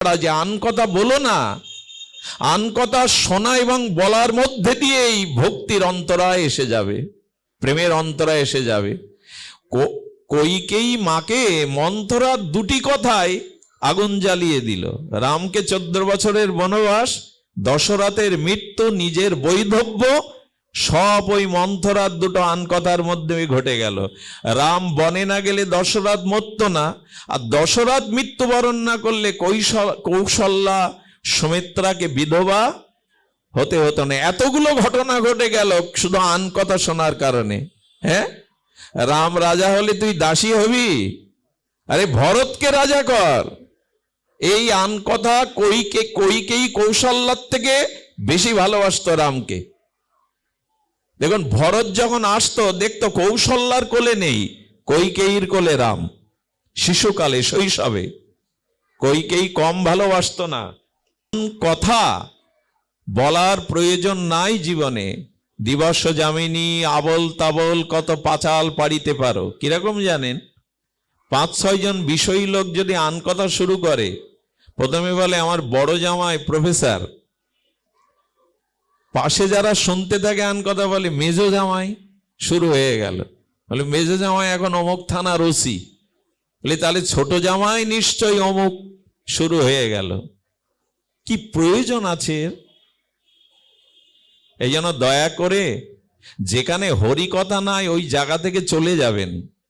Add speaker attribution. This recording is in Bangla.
Speaker 1: যে আন কথা বলো না, আন কথা শোনা এবং বলার মধ্যে দিয়েই ভক্তির অন্তরায় এসে যাবে, প্রেমের অন্তরায় এসে যাবে। কইকেই মাকে মন্থরা দুটি কথায় আগুন জ্বালিয়ে দিল। রামকে 14 বছরের বনবাস, দশরথের মৃত্যু, নিজের বৈধব্য, সব ওই মন্থরার দুটো আন কথার মধ্যে ঘটে গেল। রাম বনে না গেলে দশরথ মরত না, আর দশরথ মৃত্যুবরণ না করলে কৌশল্যা সুমিত্রাকে বিধবা হতে হতো না। এতগুলো ঘটনা ঘটে গেল শুধু আন কথা শোনার কারণে। হ্যাঁ, রাম রাজা হলে তুই দাসী হবি? আরে ভরতকে রাজা কর। এই আন কথা কইকেই কৌশল্যার থেকে বেশি ভালোবাসতো রামকে। দেখুন, ভরত যখন আসতো দেখতো কৌশল্যার কোলে নেই, কইকেয়ীর কোলে রাম, শিশুকালে, শৈশবে। কইকেয়ী কম ভালোবাসতো না। কথা বলার প্রয়োজন নাই জীবনে। দিবস যামিনী আবল তাবল কত পাঁচাল পাড়িতে পারো। কিরকম জানেন? 5-6 জন বিষয়ী লোক যদি আন কথা শুরু করে, প্রথমে বলে আমার বড় জামাই প্রফেসর, পাশে যারা শুনতে থাকে আন কথা বলে মেজো জামাই, শুরু হয়ে গেল। বলে মেজো জামাই এখন অমুক থানার ওসি, বলে তাহলে ছোট জামাই নিশ্চয়ই অমুক, শুরু হয়ে গেল। কি প্রয়োজন আছে? এই জন্য দয়া করে যেখানে হরি কথা নাই ওই জায়গা থেকে চলে যাবেন।